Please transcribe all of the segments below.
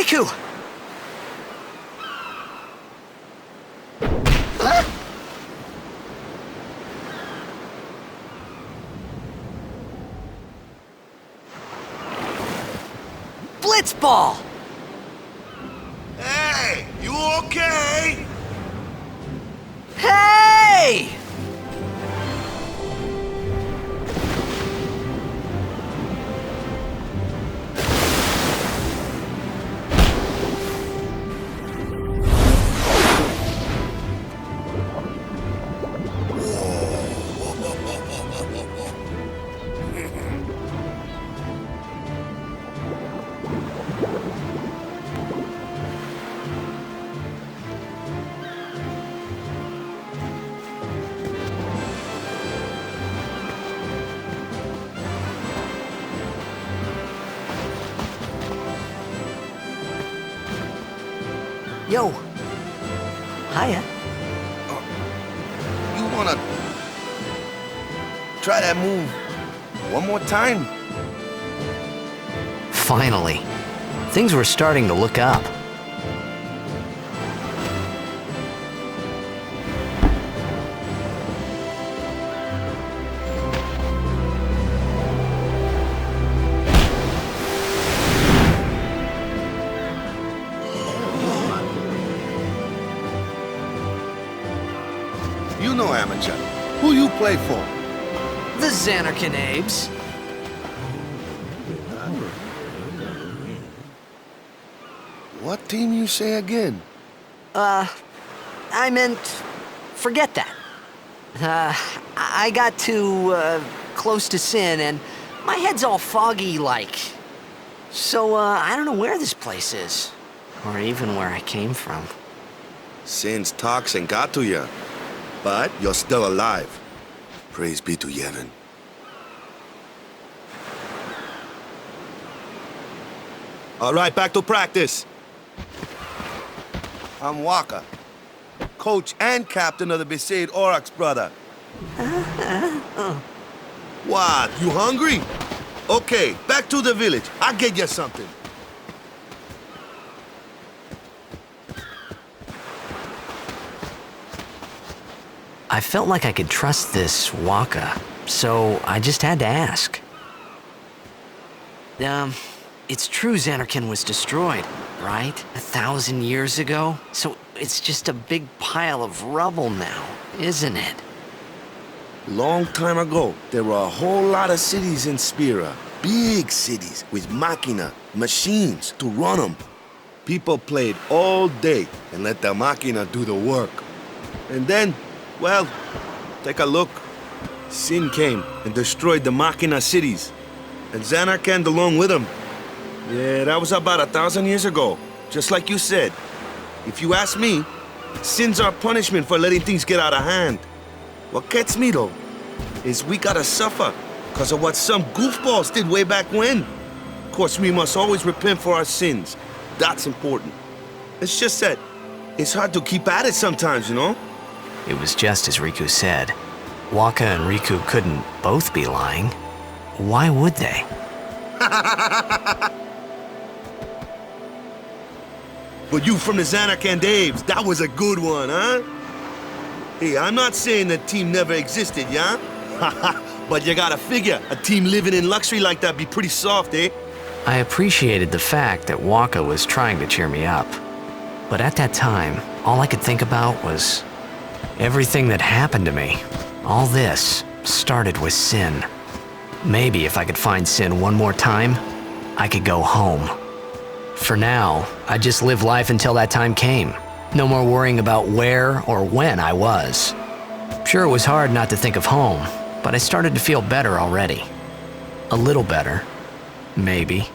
Riku! Blitzball! Hey, you okay? Hey! Yo. Hiya. You wanna try that move one more time? Finally. Things were starting to look up. You know, amateur. Who you play for? The Zanarkand. What team you say again? I meant, forget that. I got too, close to Sin, and my head's all foggy like. So, I don't know where this place is. Or even where I came from. Sin's toxin got to you, but you're still alive. Praise be to Yevon. All right, back to practice. I'm Waka, coach and captain of the Besaid Aurochs, brother. What, you hungry? Okay, back to the village. I'll get you something. I felt like I could trust this Waka, so I just had to ask. It's true Zanarkand was destroyed, right? 1,000 years ago? So it's just a big pile of rubble now, isn't it? Long time ago, there were a whole lot of cities in Spira. Big cities with machina, machines to run them. People played all day and let the machina do the work. And then, well, take a look. Sin came and destroyed the machina cities. And Zanarkand along with him. Yeah, that was about 1,000 years ago. Just like you said. If you ask me, Sin's our punishment for letting things get out of hand. What gets me, though, is we gotta suffer because of what some goofballs did way back when. Of course, we must always repent for our sins. That's important. It's just that it's hard to keep at it sometimes, you know? It was just as Riku said. Waka and Riku couldn't both be lying. Why would they? But you from the Zanarkand Daves, that was a good one, huh? Hey, I'm not saying that team never existed, yeah? But you gotta figure, a team living in luxury like that be pretty soft, eh? I appreciated the fact that Waka was trying to cheer me up. But at that time, all I could think about was everything that happened to me. All this started with Sin. Maybe if I could find Sin one more time, I could go home. For now, I just live life until that time came. No more worrying about where or when I was. Sure, it was hard not to think of home, but I started to feel better already. A little better, maybe.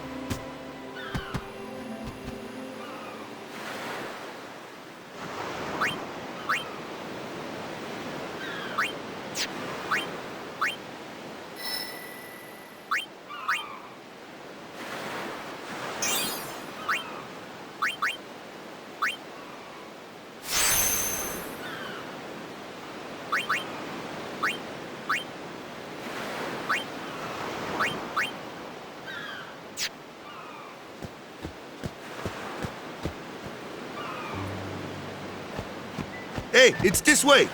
Hey, it's this way.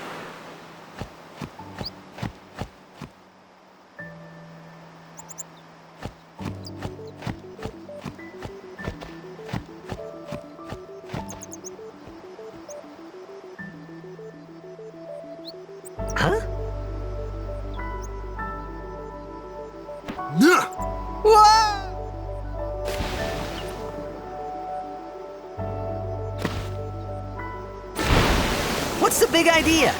Huh? Nah. Whoa! What's the big idea?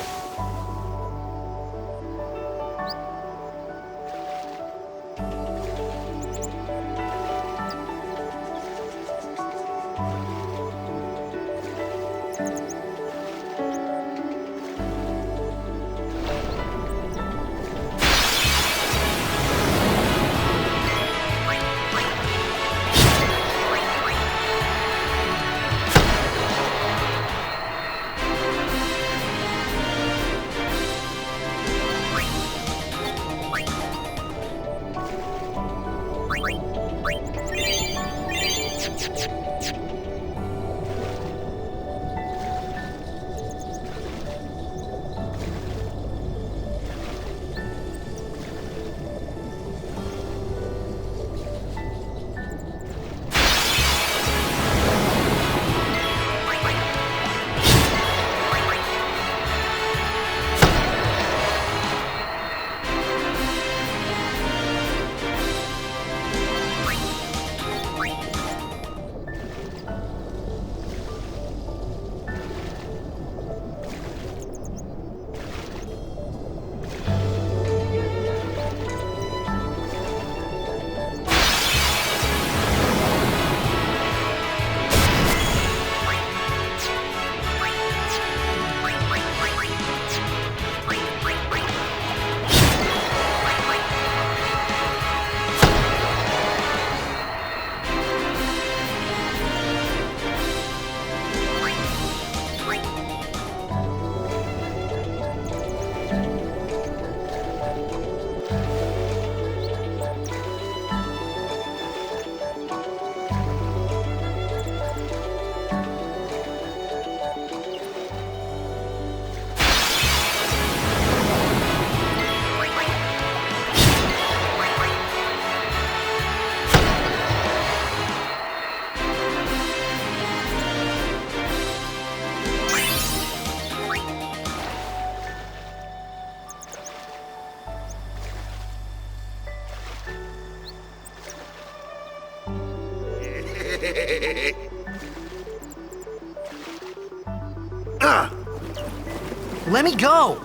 Let me go!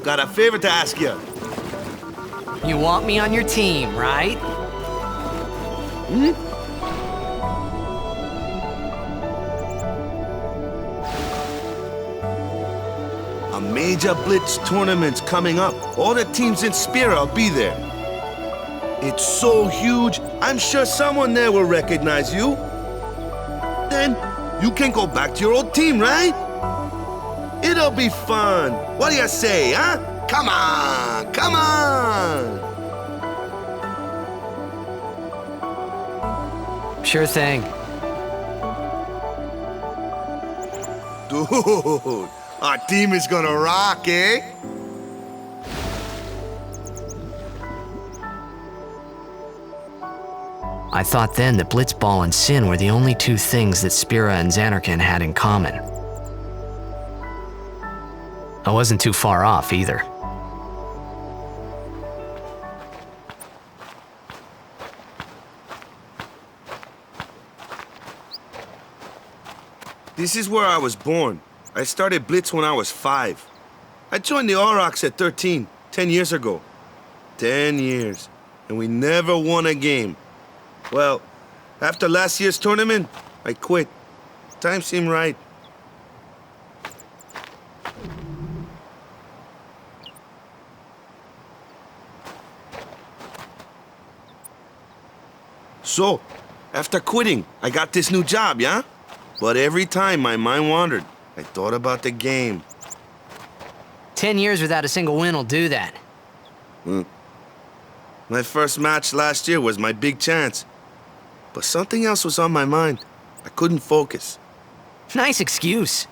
Got a favor to ask you. You want me on your team, right? Hmm? A major blitz tournament's coming up. All the teams in Spira will be there. It's so huge, I'm sure someone there will recognize you. Then you can go back to your old team, right? It'll be fun. What do you say, huh? Come on, come on! Sure thing. Dude, our team is gonna rock, eh? I thought then that blitzball and sin were the only two things that Spira and Zanarkand had in common. I wasn't too far off either. This is where I was born. I started Blitz when I was 5. I joined the Aurochs at 13, 10 years ago. 10 years, and we never won a game. Well, after last year's tournament, I quit. Time seemed right. So, after quitting, I got this new job, yeah? But every time my mind wandered, I thought about the game. 10 years without a single win will do that. My first match last year was my big chance. But something else was on my mind. I couldn't focus. Nice excuse.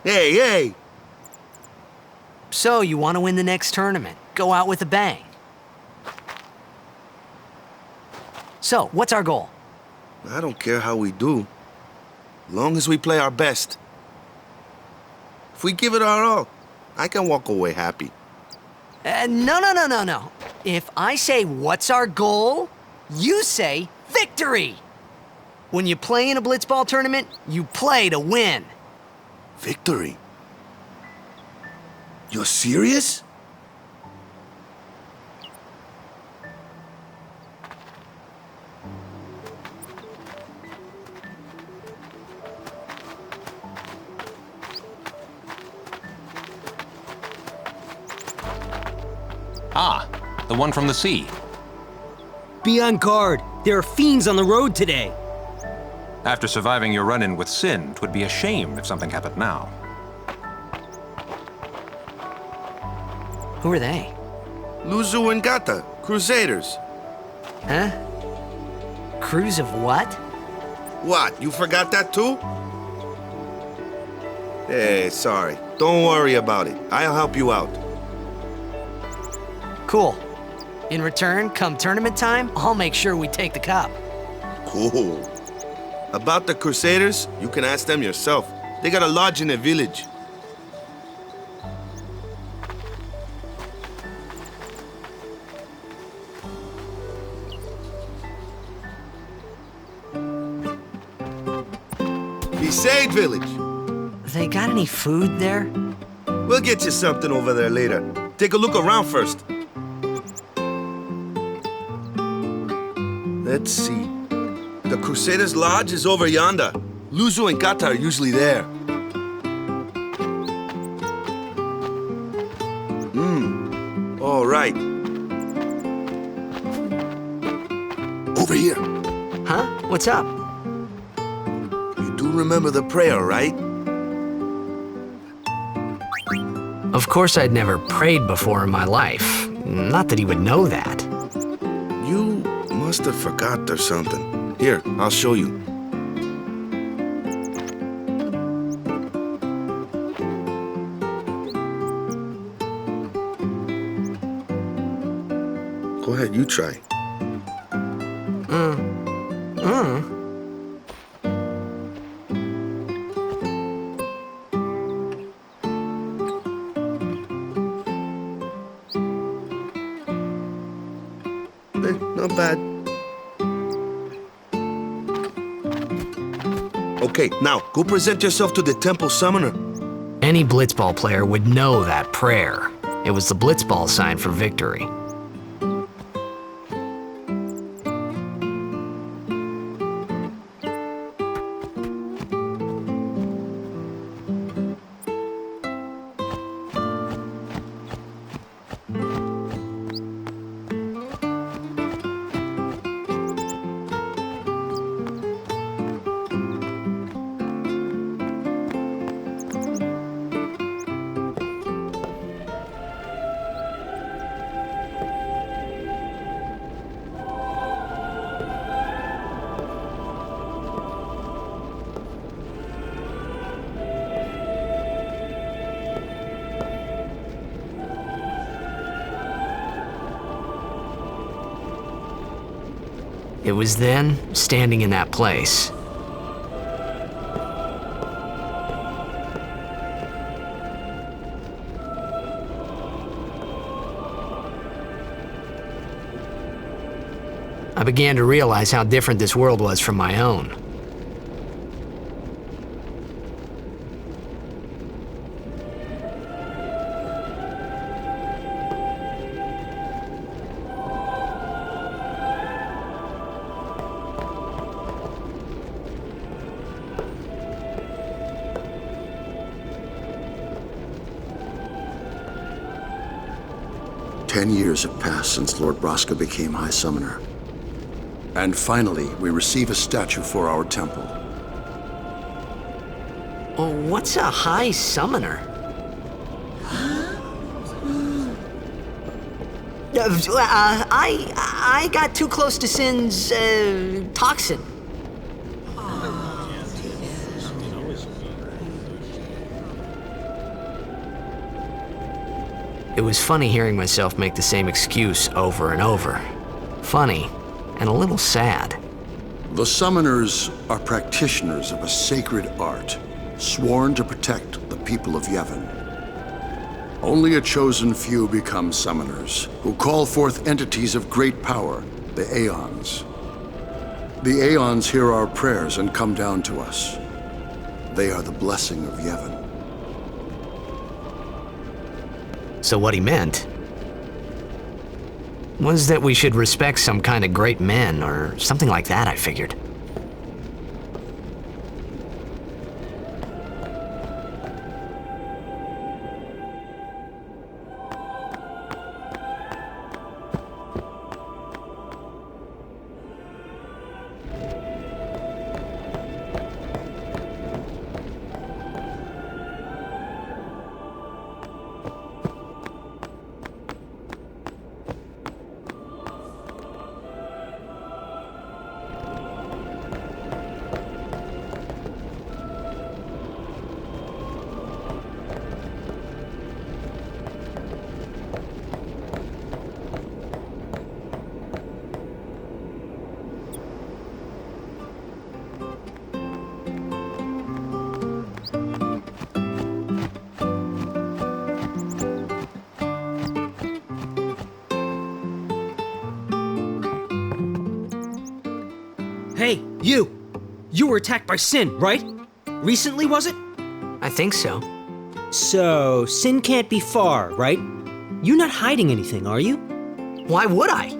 Hey, hey! So, you want to win the next tournament? Go out with a bang. So, what's our goal? I don't care how we do, long as we play our best. If we give it our all, I can walk away happy. No. If I say, what's our goal? You say, victory! When you play in a blitzball tournament, you play to win. Victory? You're serious? Ah, the one from the sea. Be on guard. There are fiends on the road today. After surviving your run-in with Sin, 'twould be a shame if something happened now. Who are they? Luzu and Gata, Crusaders. Huh? Crews of what? What, you forgot that too? Hey, sorry. Don't worry about it. I'll help you out. Cool. In return, come tournament time, I'll make sure we take the cup. Cool. About the Crusaders, you can ask them yourself. They got a lodge in a village. Ps5 village. They got any food there? We'll get you something over there later. Take a look around first. Let's see. The Crusaders' Lodge is over yonder. Luzu and Gata are usually there. All right. Over here. Huh? What's up? You do remember the prayer, right? Of course I'd never prayed before in my life. Not that he would know that. You must have forgot or something. Here, I'll show you. Go ahead, you try. Not bad. Okay, now, go present yourself to the temple summoner. Any blitzball player would know that prayer. It was the blitzball sign for victory. It was then, standing in that place, I began to realize how different this world was from my own. Ten years have passed since Lord Braska became High Summoner. And finally, we receive a statue for our temple. Oh, what's a high summoner? I got too close to Sin's toxin. It was funny hearing myself make the same excuse over and over. Funny, and a little sad. The summoners are practitioners of a sacred art, sworn to protect the people of Yevon. Only a chosen few become summoners, who call forth entities of great power, the Aeons. The Aeons hear our prayers and come down to us. They are the blessing of Yevon. So what he meant was that we should respect some kind of great men or something like that, I figured. Hey, you! You were attacked by Sin, right? Recently, was it? I think so. So, Sin can't be far, right? You're not hiding anything, are you? Why would I?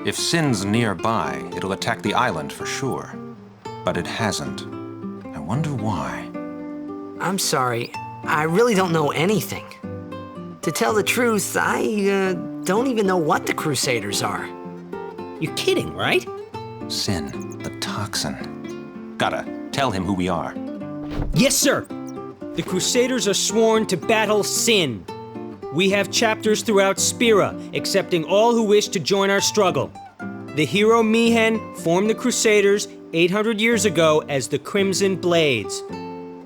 If Sin's nearby, it'll attack the island for sure. But it hasn't. I wonder why. I'm sorry, I really don't know anything. To tell the truth, I don't even know what the Crusaders are. You're kidding, right? Sin, the toxin. Gotta tell him who we are. Yes, sir! The Crusaders are sworn to battle Sin. We have chapters throughout Spira, accepting all who wish to join our struggle. The hero Mihen formed the Crusaders 800 years ago as the Crimson Blades.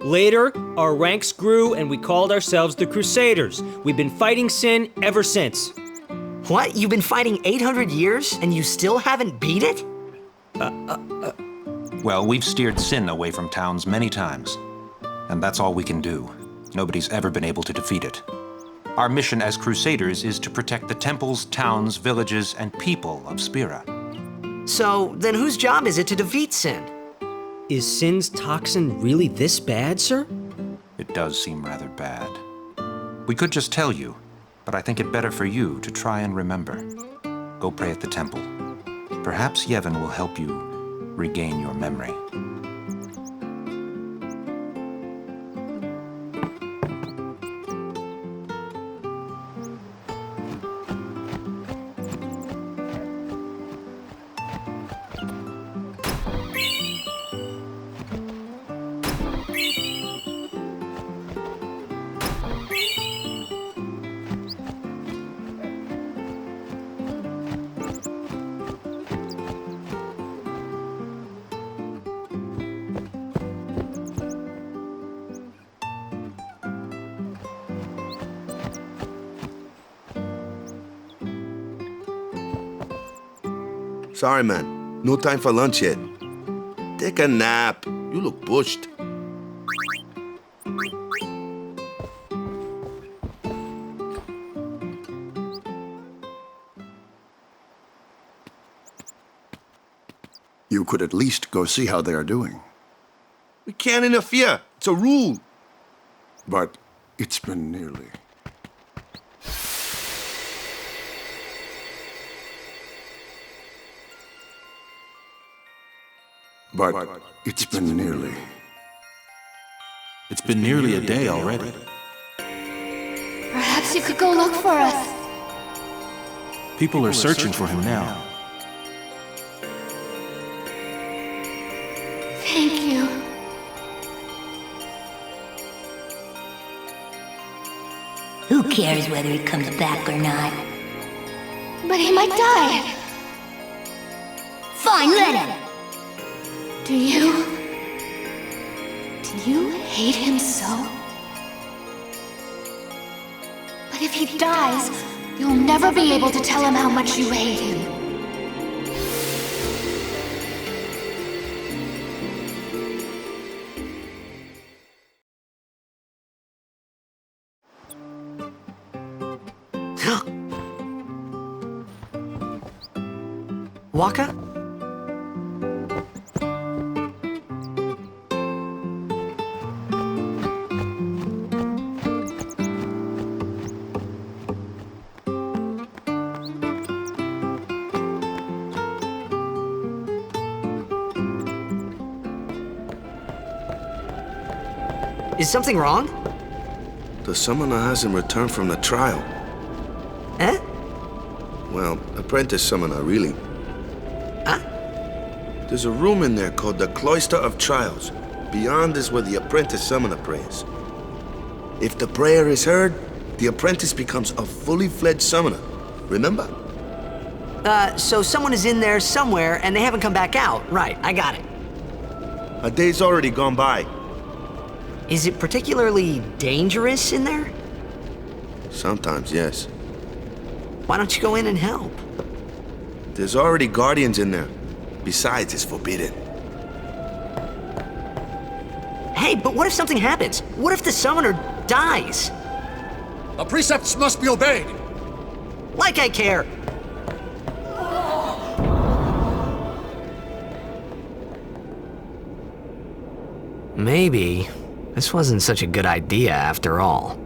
Later, our ranks grew and we called ourselves the Crusaders. We've been fighting Sin ever since. What? You've been fighting 800 years and you still haven't beat it? Well, we've steered Sin away from towns many times. And that's all we can do. Nobody's ever been able to defeat it. Our mission as Crusaders is to protect the temples, towns, villages, and people of Spira. So, then whose job is it to defeat Sin? Is Sin's toxin really this bad, sir? It does seem rather bad. We could just tell you, but I think it better for you to try and remember. Go pray at the temple. Perhaps Yevon will help you regain your memory. Sorry, man. No time for lunch yet. Take a nap. You look pushed. You could at least go see how they are doing. We can't interfere. It's a rule. But it's been nearly. But it's been nearly. It's been nearly a day already. Perhaps you could go look for us. People are searching for him now. Thank you. Who cares whether he comes back or not? But he might die. Fine, let him! Do you hate him so? But if if he dies, you'll never be able to tell him how much you hate him. Waka? Is something wrong? The summoner hasn't returned from the trial. Eh? Well, apprentice summoner, really. Huh? There's a room in there called the Cloister of Trials. Beyond is where the apprentice summoner prays. If the prayer is heard, the apprentice becomes a fully fledged summoner. Remember? So someone is in there somewhere and they haven't come back out. Right, I got it. A day's already gone by. Is it particularly dangerous in there? Sometimes, yes. Why don't you go in and help? There's already guardians in there. Besides, it's forbidden. Hey, but what if something happens? What if the summoner dies? The precepts must be obeyed! Like I care! Maybe this wasn't such a good idea after all.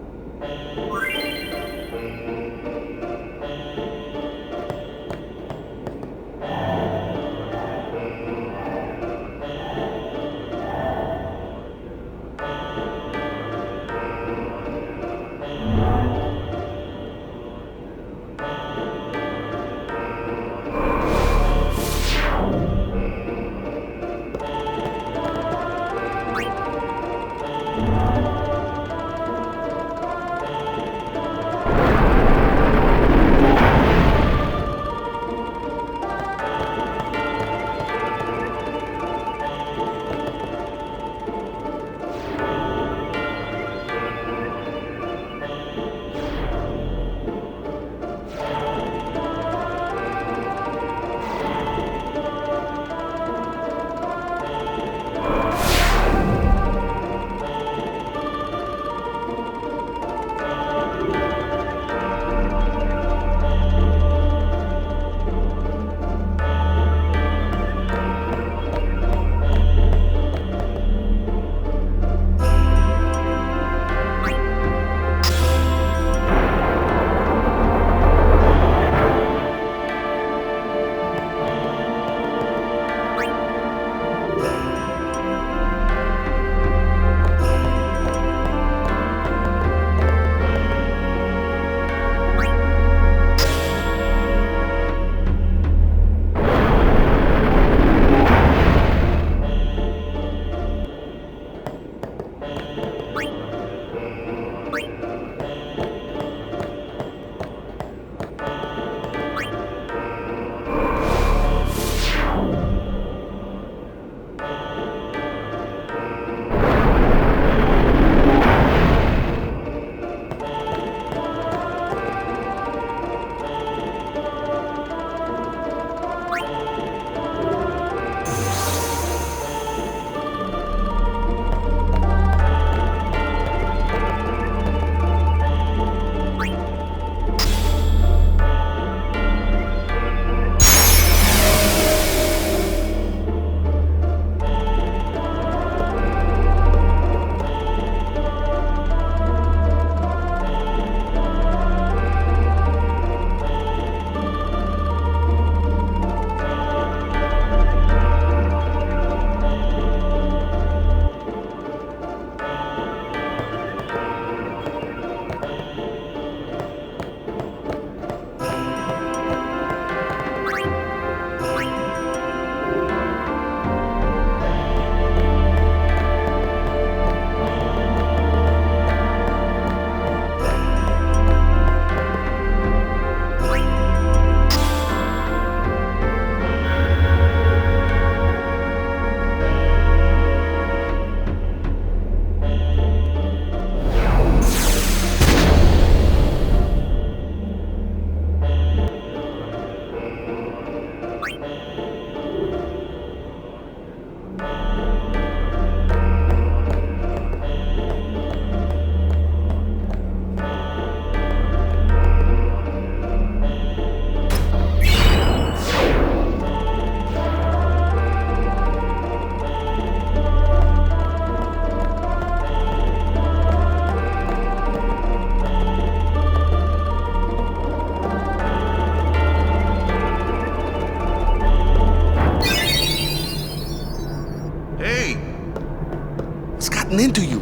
Into you.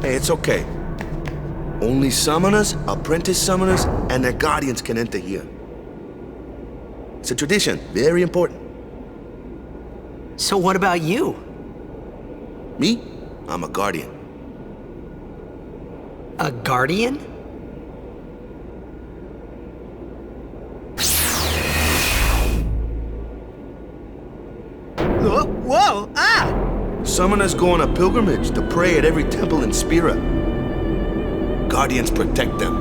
Hey, it's okay. Only summoners, apprentice summoners, and their guardians can enter here. It's a tradition, very important. So what about you? Me? I'm a guardian. A guardian? Whoa! Ah! Summoners go on a pilgrimage to pray at every temple in Spira. Guardians protect them.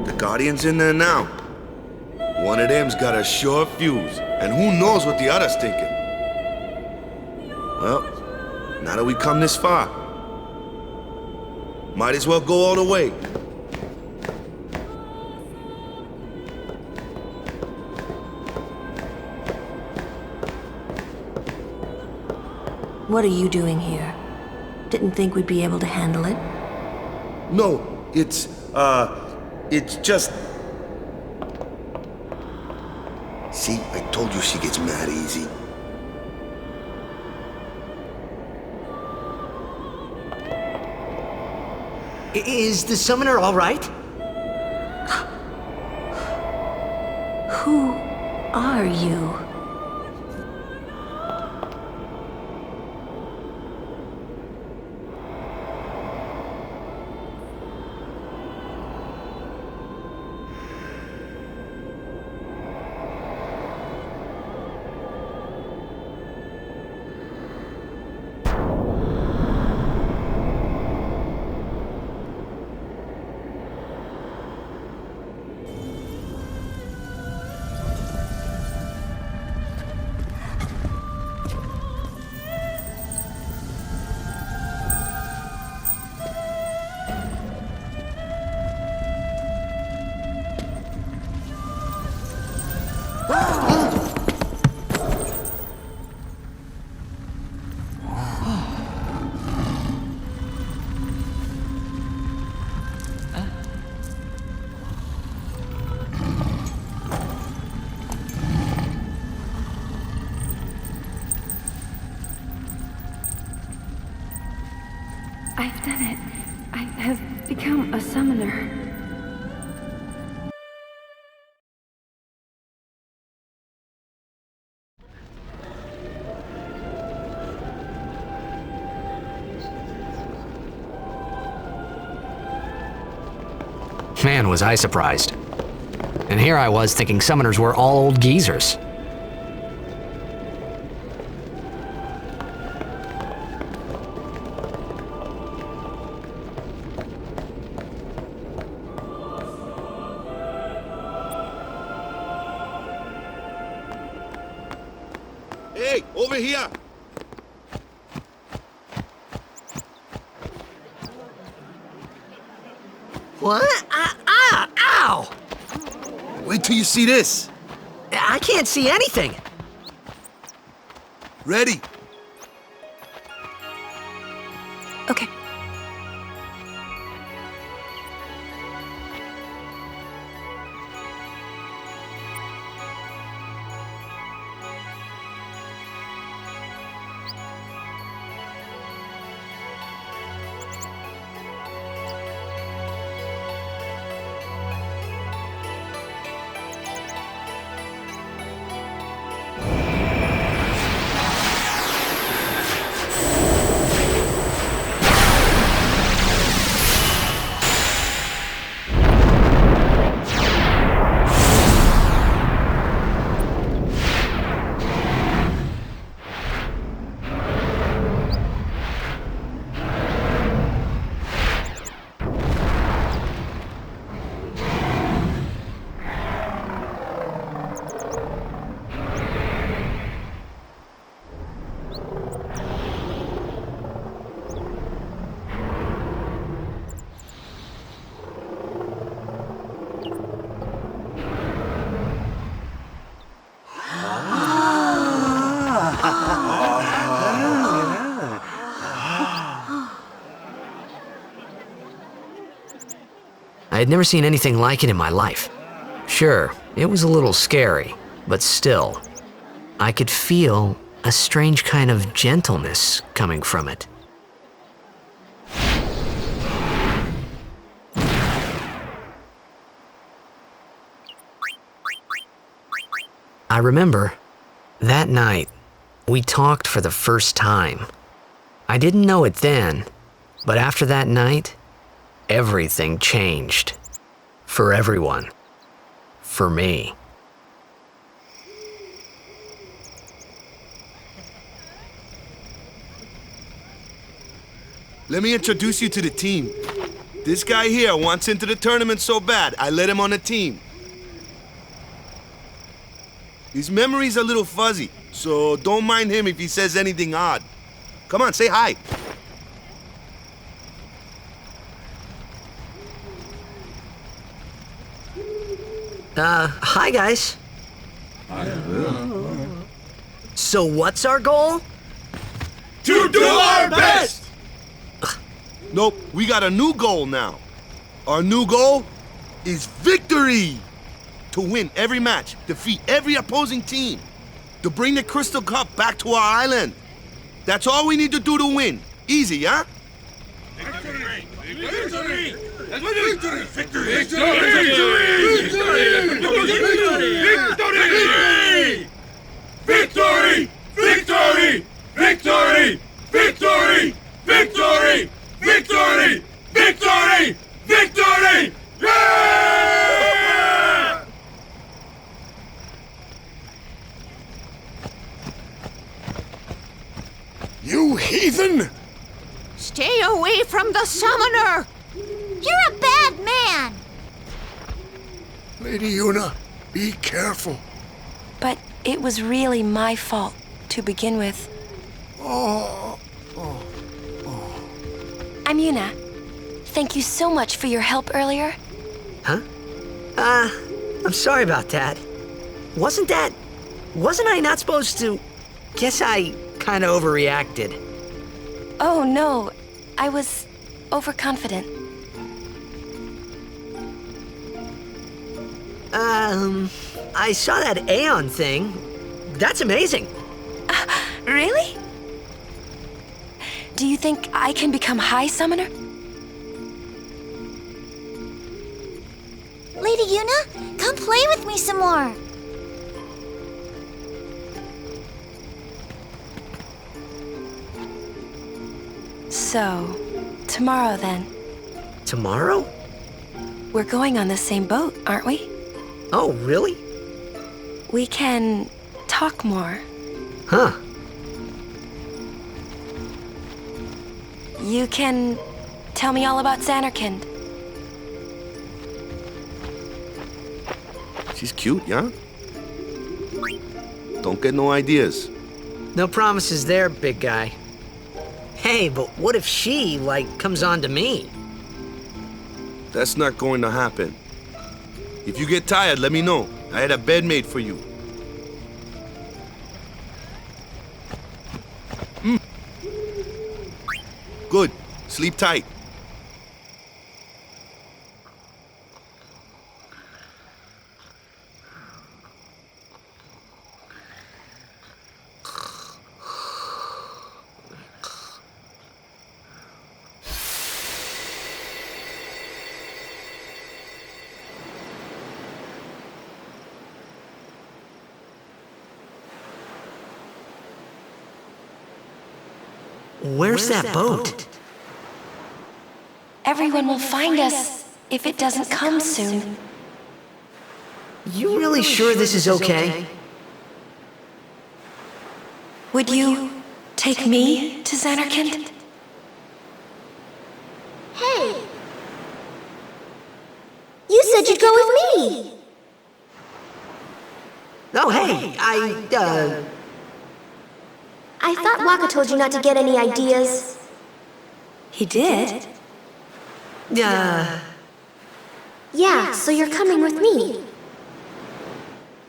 The Guardian's in there now. One of them's got a sure fuse, and who knows what the other's thinking. Well, now that we come this far, might as well go all the way. What are you doing here? Didn't think we'd be able to handle it? No, it's just... See, I told you she gets mad easy. Is the summoner all right? Who are you? I've done it. I have become a summoner. Man, was I surprised. And here I was thinking summoners were all old geezers. Hey, over here! What? Ow! Wait till you see this. I can't see anything. Ready? Okay. I'd never seen anything like it in my life. Sure, it was a little scary, but still, I could feel a strange kind of gentleness coming from it. I remember, that night, we talked for the first time. I didn't know it then, but after that night, everything changed. For everyone. For me. Let me introduce you to the team. This guy here wants into the tournament so bad, I let him on the team. His memory's a little fuzzy, so don't mind him if he says anything odd. Come on, say hi. Hi guys. So what's our goal? To do our best! Nope, we got a new goal now. Our new goal is victory! To win every match, defeat every opposing team, to bring the Crystal Cup back to our island. That's all we need to do to win. Easy, huh? Victory! Victory! Victory! Victory! Victory! Victory! Victory! Victory! Victory! Victory! Victory! Victory! Yeah! You heathen! Stay away from the summoner! You're a bad man! Lady Yuna, be careful. But it was really my fault to begin with. I'm Yuna. Thank you so much for your help earlier. Huh? I'm sorry about that. Wasn't I not supposed to? Guess I kinda overreacted. Oh no, I was overconfident. I saw that Auron thing. That's amazing. Really? Do you think I can become High Summoner? Lady Yuna, come play with me some more. So, tomorrow then. Tomorrow? We're going on the same boat, aren't we? Oh, really? We can talk more. Huh. You can tell me all about Zanarkand. She's cute, yeah? Don't get no ideas. No promises there, big guy. Hey, but what if she, comes on to me? That's not going to happen. If you get tired, let me know. I had a bed made for you. Good. Sleep tight. Where's that boat? Everyone will find us if it doesn't come soon. You really sure this is okay? Would you take me to Zanarkand? Hey! You said you'd go with me! Oh, hey, I thought Waka told you not to get any ideas. He did? Yeah, so you're coming with me.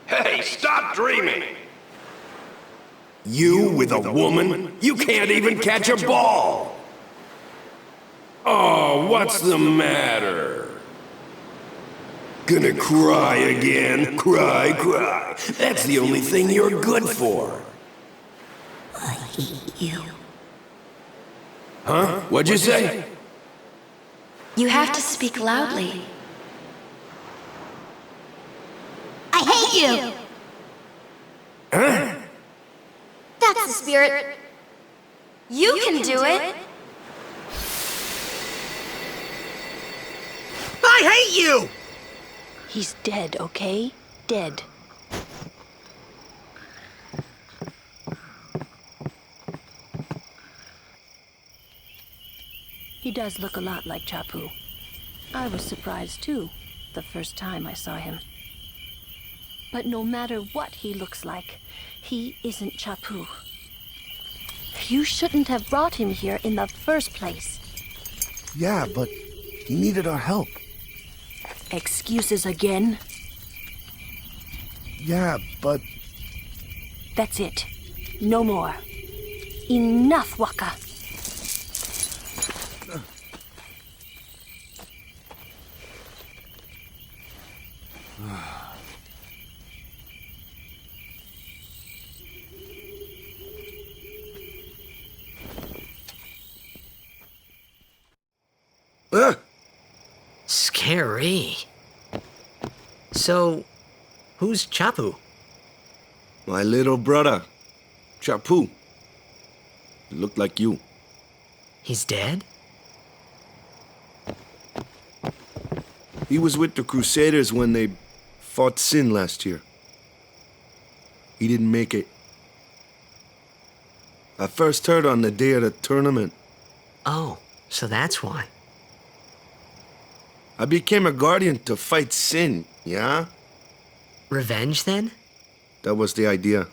Hey, stop dreaming! You with a woman? You can't even catch a ball! Oh, what's the matter? Gonna cry again. Cry, cry. That's the only thing you're good for. I hate you. Huh? What'd you say? You have to speak loudly. I hate you! Huh? That's the spirit. You can do it. I hate you! He's dead, okay? Dead. He does look a lot like Chapu. I was surprised too, the first time I saw him. But no matter what he looks like, he isn't Chapu. You shouldn't have brought him here in the first place. Yeah, but he needed our help. Excuses again? Yeah, but... That's it. No more. Enough, Waka. Scary. So, who's Chapu? My little brother, Chapu. He looked like you. He's dead? He was with the Crusaders when they fought Sin last year. He didn't make it. I first heard on the day of the tournament. Oh, so that's why. I became a guardian to fight Sin, yeah? Revenge, then? That was the idea.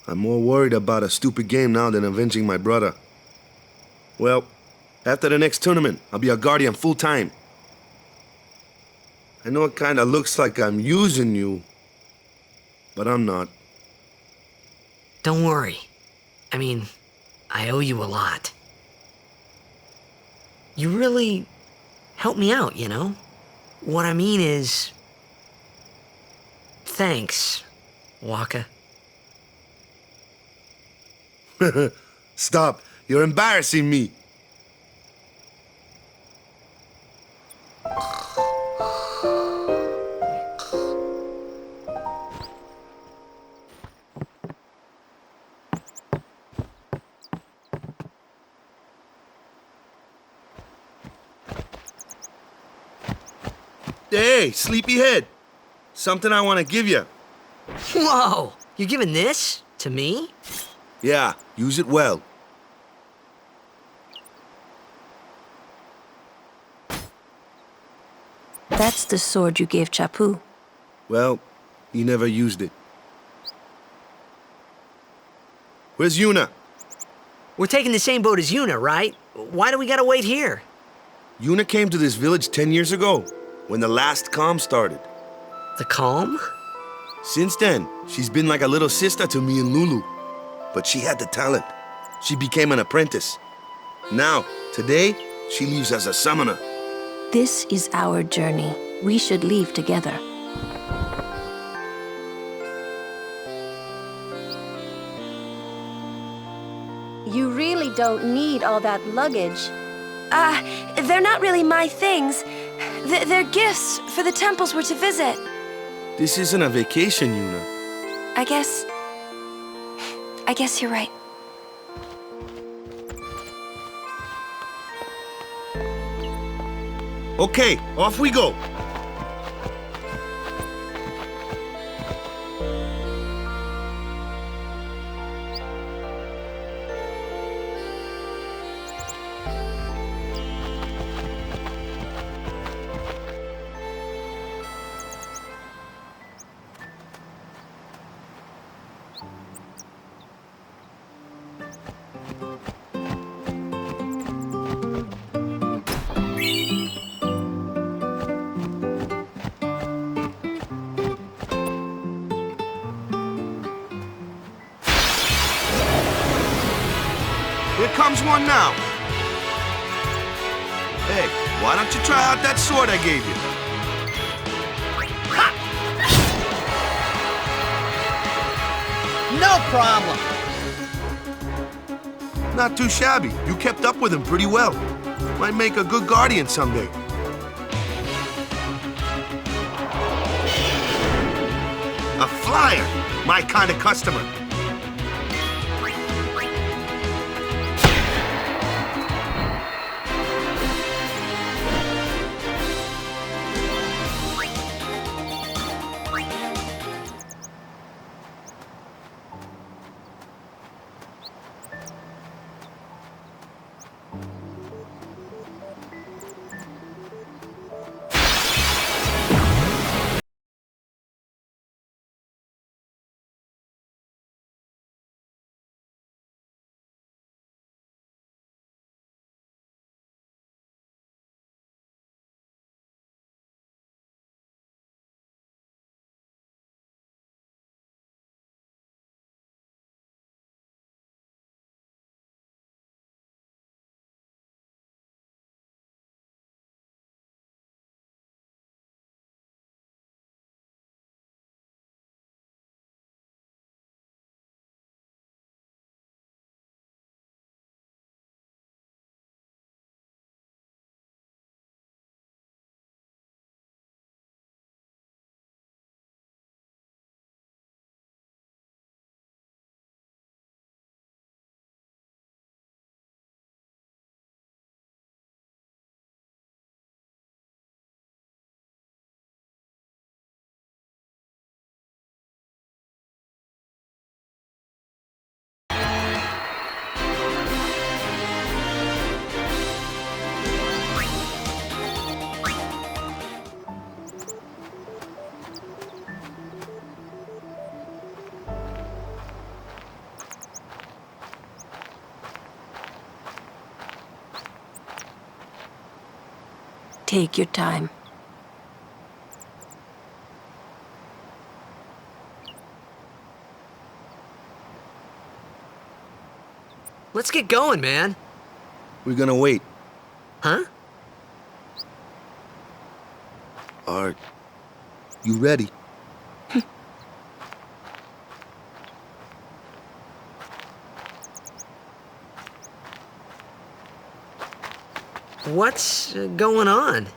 I'm more worried about a stupid game now than avenging my brother. Well, after the next tournament, I'll be a guardian full-time. I know it kinda looks like I'm using you, but I'm not. Don't worry. I mean, I owe you a lot. You really helped me out, you know? What I mean is... Thanks, Waka. Stop. You're embarrassing me. Hey, sleepyhead. Something I want to give you. Whoa! You're giving this to me? Yeah, use it well. That's the sword you gave Chapu. Well, he never used it. Where's Yuna? We're taking the same boat as Yuna, right? Why do we gotta wait here? Yuna came to this village 10 years ago, when the last calm started. The calm? Since then, she's been like a little sister to me and Lulu. But she had the talent. She became an apprentice. Now, today, she leaves as a summoner. This is our journey. We should leave together. You really don't need all that luggage. They're not really my things. They're gifts for the temples we're to visit. This isn't a vacation, Yuna. I guess you're right. Okay, off we go. Here comes one now. Hey, why don't you try out that sword I gave you? No problem. Not too shabby. You kept up with him pretty well. Might make a good guardian someday. A flyer! My kind of customer. Take your time. Let's get going, man. We're gonna wait. Huh? Are you ready? What's going on?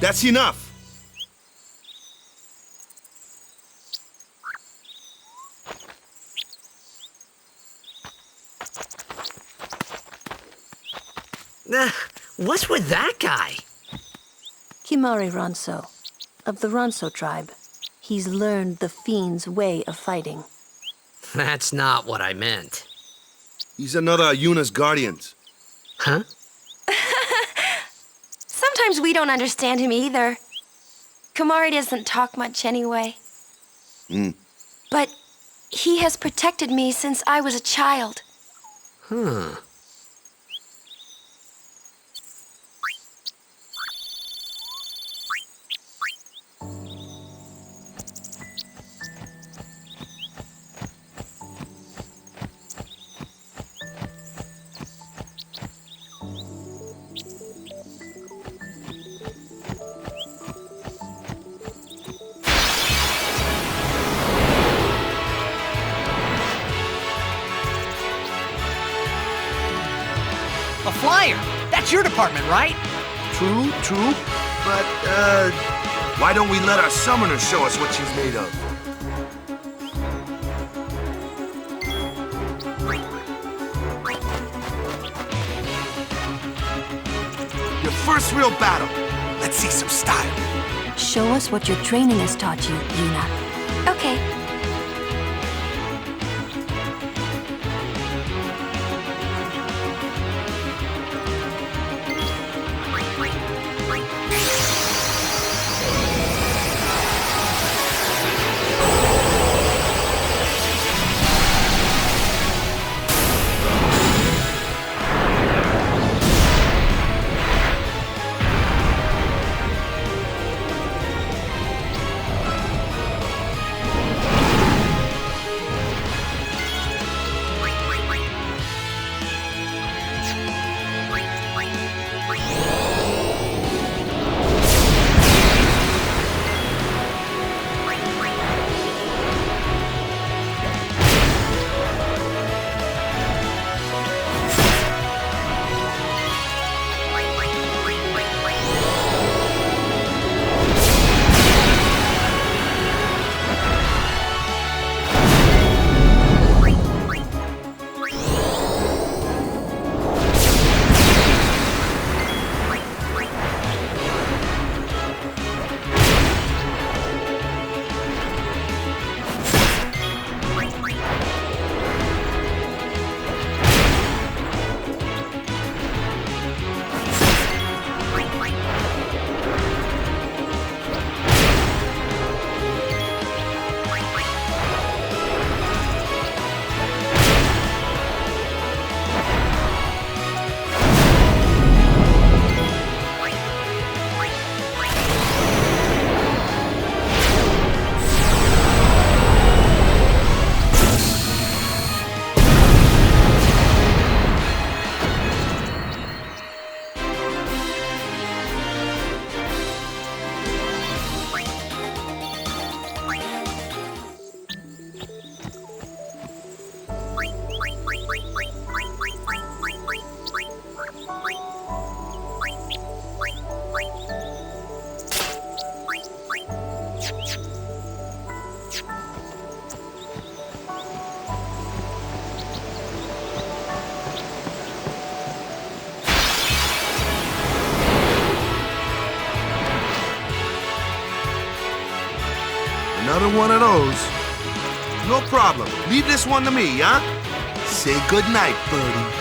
That's enough. What's with that guy? Kimari Ronso, of the Ronso tribe. He's learned the fiend's way of fighting. That's not what I meant. He's another of Yuna's guardians. Huh? Sometimes we don't understand him either. Kimari doesn't talk much anyway. But he has protected me since I was a child. Huh. That's your department, right? True, true. But, why don't we let our summoner show us what she's made of? Your first real battle. Let's see some style. Show us what your training has taught you, Yuna. Okay. Another one of those. No problem. Leave this one to me, huh? Say goodnight, birdie.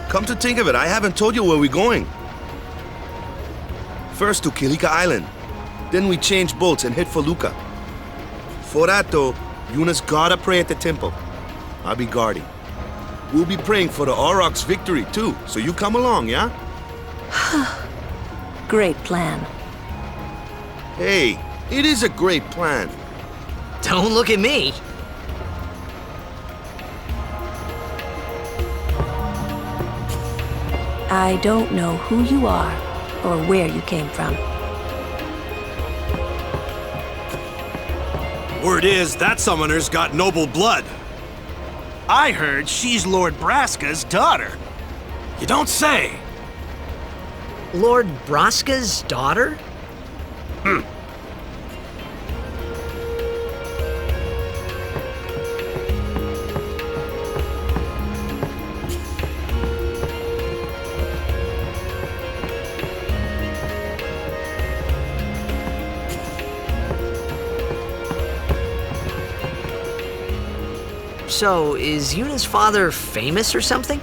Come to think of it, I haven't told you where we're going. First to Kilika Island. Then we change boats and head for Luca. For that though, Yuna's gotta pray at the temple. I'll be guarding. We'll be praying for the Aurochs' victory too, so you come along, yeah? Great plan. Hey, it is a great plan. Don't look at me. I don't know who you are or where you came from. Word is that summoner's got noble blood. I heard she's Lord Braska's daughter. You don't say. Lord Braska's daughter? So, is Yuna's father famous or something?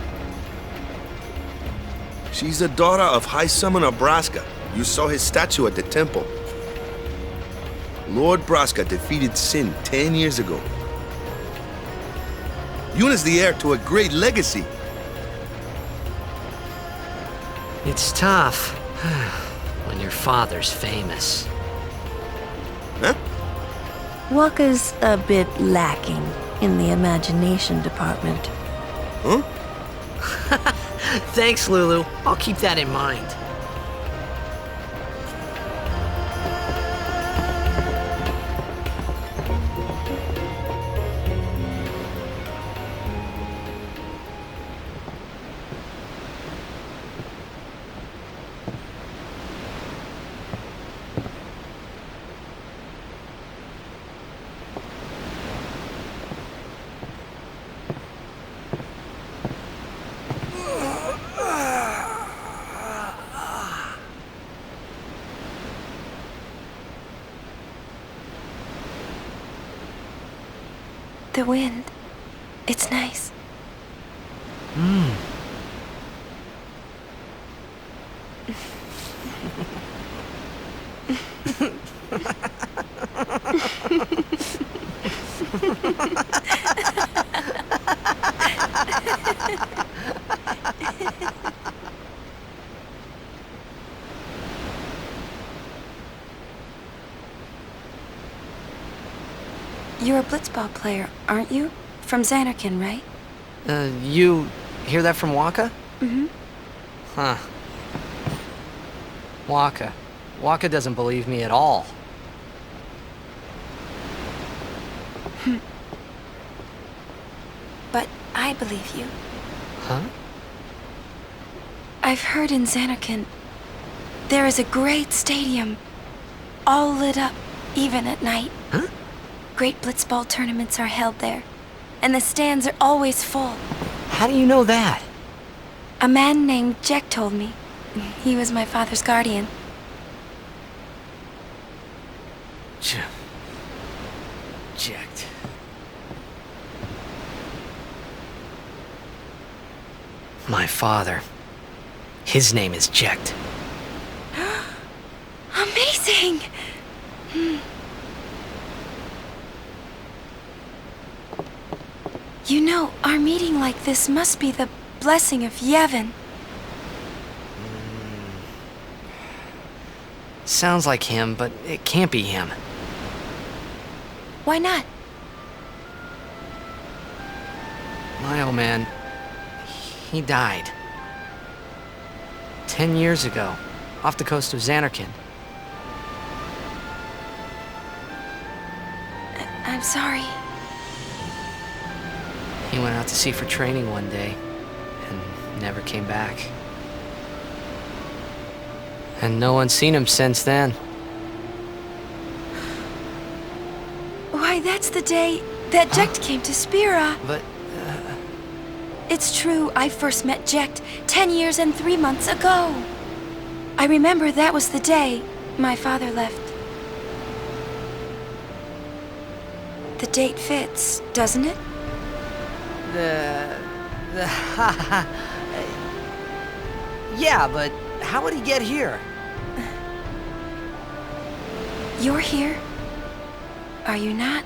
She's the daughter of High Summoner Braska. You saw his statue at the temple. Lord Braska defeated Sin 10 years ago. Yuna's the heir to a great legacy. It's tough when your father's famous. Huh? Waka's a bit lacking in the imagination department. Huh? Thanks, Lulu. I'll keep that in mind. The wind. It's nice. You're a blitzball player, aren't you? From Zanarkand, right? You hear that from Waka? Mm-hmm. Huh. Waka. Waka doesn't believe me at all. But I believe you. Huh? I've heard in Zanarkand there is a great stadium, all lit up, even at night. Huh? Great blitzball tournaments are held there, and the stands are always full. How do you know that? A man named Jack told me. He was my father's guardian. Jacked. My father. His name is Jacked. Amazing! You know, our meeting like this must be the blessing of Yevon. Sounds like him, but it can't be him. Why not? My old man, he died. 10 years ago, off the coast of Zanarkand. I'm sorry. He went out to sea for training one day, and never came back. And no one's seen him since then. Why, that's the day that Jecht came to Spira. But, It's true, I first met Jecht 10 years and 3 months ago. I remember that was the day my father left. The date fits, doesn't it? Yeah, but how would he get here? You're here? Are you not?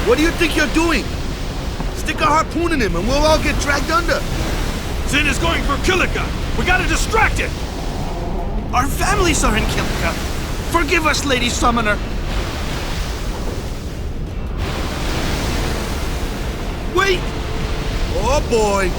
What do you think you're doing? Stick a harpoon in him and we'll all get dragged under. Zin is going for Kilika. We gotta distract it. Our families are in Kilika. Forgive us, Lady Summoner. Wait! Oh boy!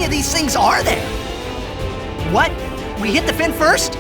These things are there? What? We hit the fin first?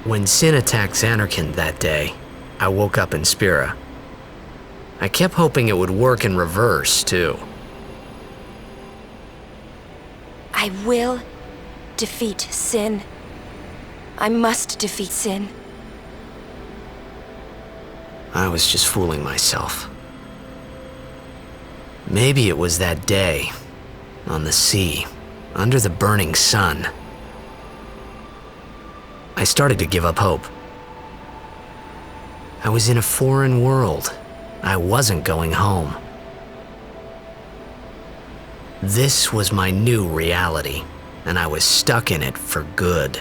When Sin attacked Zanarkand that day, I woke up in Spira. I kept hoping it would work in reverse, too. I will defeat Sin. I must defeat Sin. I was just fooling myself. Maybe it was that day, on the sea, under the burning sun. I started to give up hope. I was in a foreign world. I wasn't going home. This was my new reality, and I was stuck in it for good.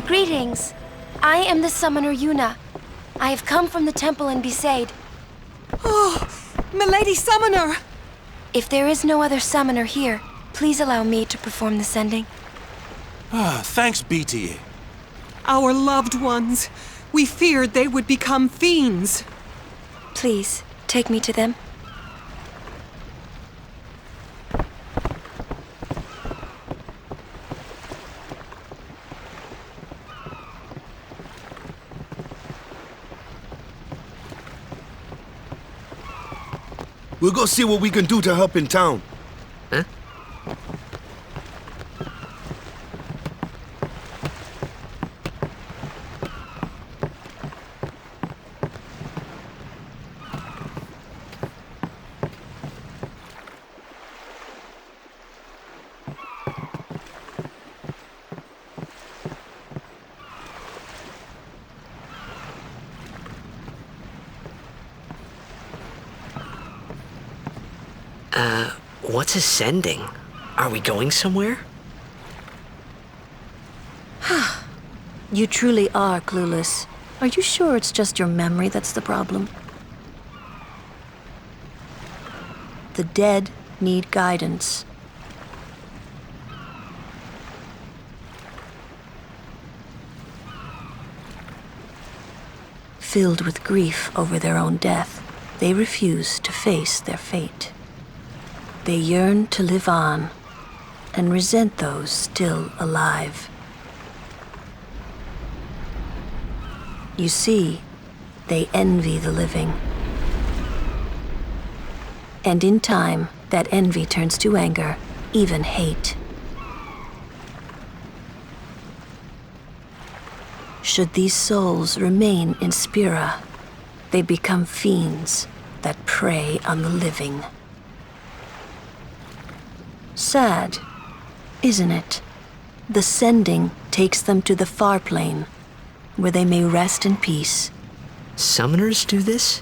Greetings. I am the summoner Yuna. I have come from the temple in Besaid. Oh, milady summoner! If there is no other summoner here, please allow me to perform the sending. Thanks, BTA. Our loved ones. We feared they would become fiends. Please, take me to them. We'll go see what we can do to help in town. Huh? What's ascending? Are we going somewhere? You truly are clueless. Are you sure it's just your memory that's the problem? The dead need guidance. Filled with grief over their own death, they refuse to face their fate. They yearn to live on and resent those still alive. You see, they envy the living. And in time, that envy turns to anger, even hate. Should these souls remain in Spira, they become fiends that prey on the living. Sad, isn't it? The sending takes them to the far plane, where they may rest in peace. Summoners do this?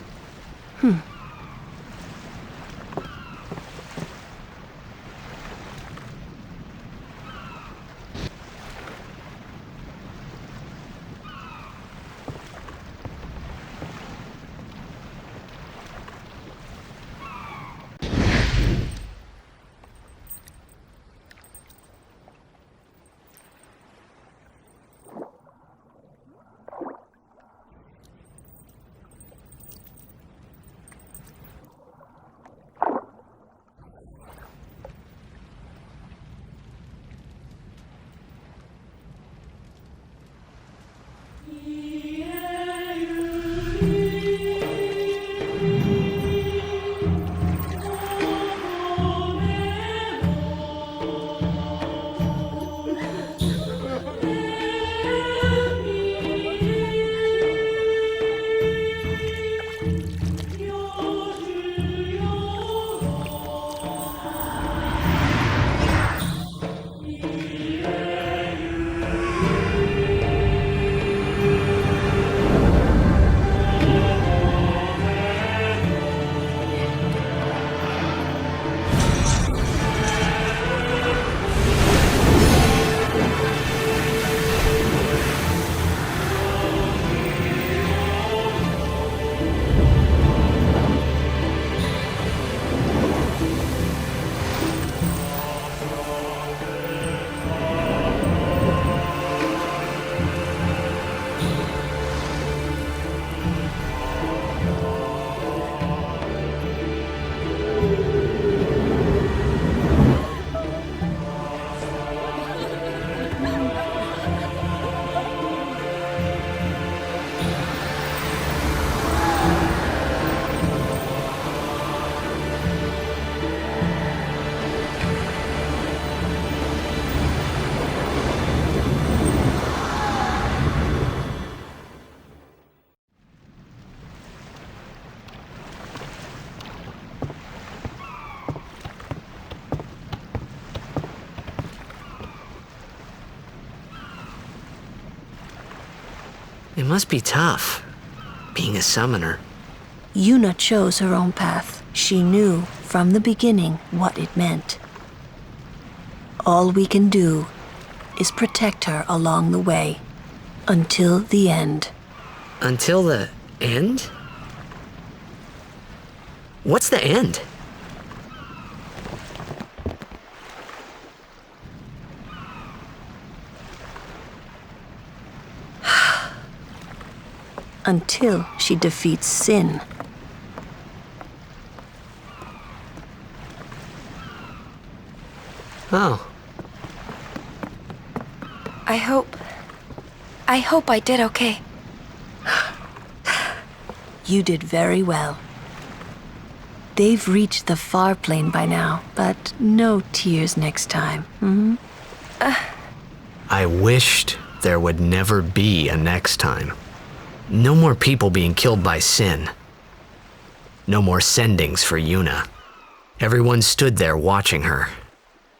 must be tough, being a summoner. Yuna chose her own path. She knew from the beginning what it meant. All we can do is protect her along the way, until the end. Until the end? What's the end? Until she defeats sin. Oh. I hope I did okay. You did very well. They've reached the far plane by now, but no tears next time. I wished there would never be a next time. No more people being killed by sin. No more sendings for Yuna. Everyone stood there watching her.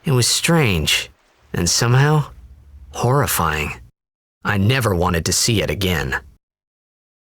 It was strange, and somehow horrifying. I never wanted to see it again.